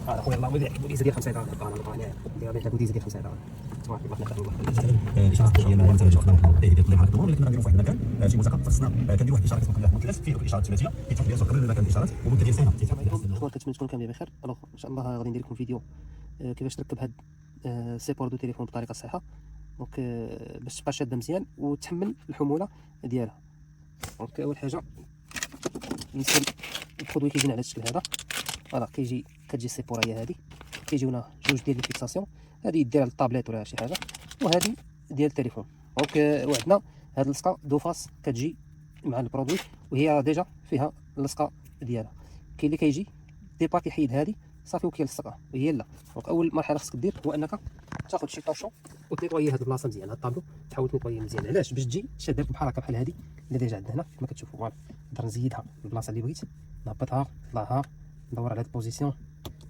هذا خويا الله يبارك بوليس ديال 5 دقائق انا نلقى ندير هذا بوليس ديال 5 دقائق تبارك الله نخدم الله اشاره التشغيل ما نتاج خدام الحرب ايه كيطلع معك الدور ولكن غنديروا في واحد المكان شي منطقه خصنا كنديروا واحد الاشاره كتكون كلها مثلث فيه الاشاره الثلاثيه كيتحط بها قبل المكان الاشارات ومده ديال سنه كنتمنى تكونوا كاملين بخير. الوغ ان شاء الله غادي ندير لكم فيديو كيفاش تركب هاد سيبور دو تليفون بطريقه صحيحه. دونك باش تبقى شاده مزيان وتحمل الحموله ديالها. دونك اول حاجه بالنسبه للبرودوي كيجينا على الشكل هذا. فوالا كتجي السيبوره هي هذه، كيجيونا جوج ديال الفيكساسيون، هذه دير على الطابليت ولا شي حاجه وهذه ديال التليفون. دونك وعندنا هاد اللصقه دو فاس كتجي مع البرودوي وهي ديجا فيها اللصقه ديالها. كاين اللي كيجي ديبا كيحيد هذه صافي وكيلصقها وهي لا. دونك اول مرحله خصك دير هو انك تاخذ شي طوشون وتنيطوي هاد البلاصه مزيان، هاد الطابلو تحاول تنيطويه مزيان. علاش؟ باش تجي تشدها بحال هكا بحال هذه اللي ديجا عندنا هنا كما كتشوفوا. فوالا نقدر نزيدها البلاصه اللي بغيت، نهبطها نطلعها ندور على هاد البوزيسيون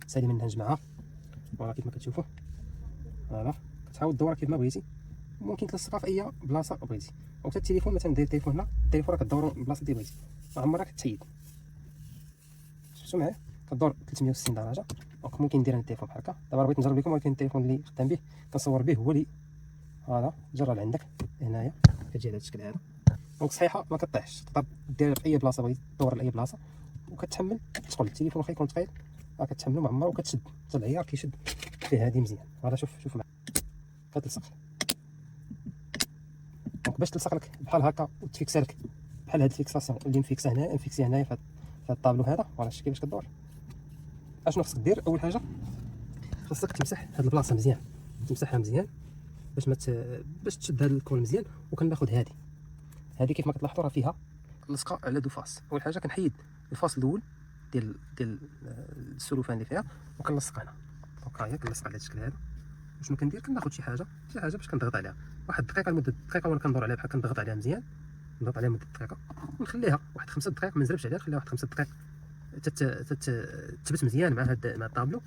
سالي منها نجمعها. فوالا كيف ما كتشوفوا فوالا كتحاول تدورها كيف ما بغيتي، ممكن تلصقها في اي بلاصه بغيتي. او حتى التليفون مثلا دير التليفون هنا، التليفون راه كدورو البلاصه اللي بغيتي ما عمرها كتحيد. شفتوا معايا كدور 360 درجه. دونك ممكن ندير انا التليفون بحال هكا. دابا بغيت نجرب لكم، ولكن التليفون اللي خدام به كنصور به هو اللي هذا. جرب عندك هنايا كتجي على هذا الشكل هذا. دونك صحيحه ما كطيحش، تقدر دير في اي بلاصه بغيتي، تدور لاي بلاصه وكتحمل تقول التليفون واخا يكون ثقيل راه كتحملو معمر وكتشد حتى العيار كيشد فيه هذه مزيان. هذا شوف معايا كتلصق. دونك باش تلصق لك بحال هكا وتفيكسا لك بحال هاد الفيكساسيون اللي مفيكسا هنا مفيكسي هنايا في هاد الطابلو هذا. فوالا شتي كيفاش كدور. اشنو خصك دير؟ اول حاجه خصك تمسح هاد البلاصه مزيان، تمسحها مزيان باش تشد هاد الكول مزيان. وكناخذ هذه كيف ما كتلاحظوا راه فيها لصقه على دو فاس. اول حاجه كنحيد الفاس الاول ديال السلوفان اللي فيها وكنلصق هنا. دونك ها هي كنلصق على هذا الشكل هذا. وشنو كندير؟ كناخذ شي حاجه باش كنضغط عليها واحد الدقيقه لمده دقيقه وانا كندور عليها بحال كنضغط عليها مزيان، نضغط عليها مده دقيقه ونخليها واحد 5 دقائق. ما نزربش عليها، نخليها واحد 5 دقائق تثبت مزيان مع الطابلو.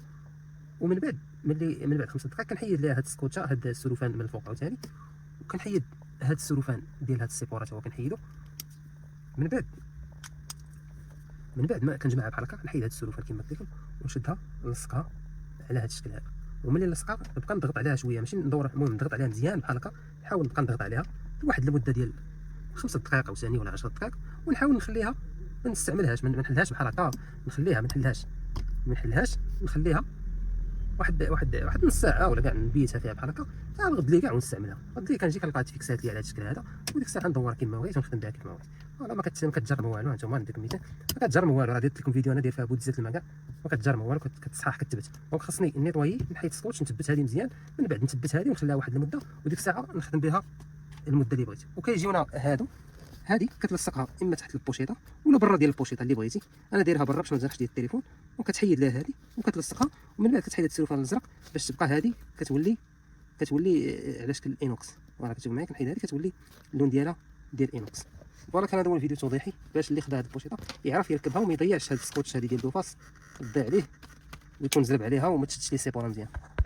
ومن بعد من بعد 5 دقائق كنحيد ليها هاد السكوتشا هاد السلوفان من الفوق عاوتاني، وكنحيد هاد السلوفان ديال هاد السيبورات هو كنحيدو. من بعد ما كنجمعها بحال هكا نحيد هاد السلوفان كما قلت لكم ونشدها نلصقها على هاد الشكل هذا. وملي نلصقها نبقى نضغط عليها شويه، ماشي ندور، المهم نضغط عليها مزيان بحال هكا. نحاول نبقى نضغط عليها لواحد المده ديال 5 دقائق او ثانيه ولا 10 دقائق، ونحاول نخليها ما نستعملهاش، ما نحلهاش بحال هكا، نخليها ما نحلهاش نخليها واحد نص ساعه ولا كاع نبيتها فيها بحال هكا. غد لي كاع ونستعملها. غد لي كنجي كنلقاها تفيكسات لي على هذا الشكل هذا، وديك الساعه ندورها كما بغيت ونخدم بها كيف ما بغيت. والله ما كتجربوا والو انتم. ندير لكم مثال، ما كتجربوا والو. راه درت لكم فيديو انا داير فيها بودزات الماء كاع ما كتجربوا والو، كتصحح كتثبت. دونك خصني نيطويي نحيد السكوتش نثبت هذه مزيان. من بعد نثبت هذه ونخليها واحد المده، وديك الساعه نخدم بها المده اللي بغيت. وكيجيونا هذه كتلصقها اما تحت البوشيطه ولا برا ديال البوشيطه اللي بغيتي. انا دايرها برا باش ما نزرقش ديال التليفون. وكتحيد لها هذه وكتلصقها، ومن بعد كتحيد السلوفان الازرق باش تبقى هذه كتولي على شكل الاينوكس. فوالا كتشوف معايا كنحيد هذه كتولي اللون ديالها ديال الاينوكس. فوالا كان هذا هو الفيديو توضيحي باش اللي خدا هذه البوشيطه يعرف يركبها وما يضيعش هذا السكوتش هذه ديال دوفاس تضيع عليه ويكون زرب عليها وما تشدش ليه سيبورا مزيان.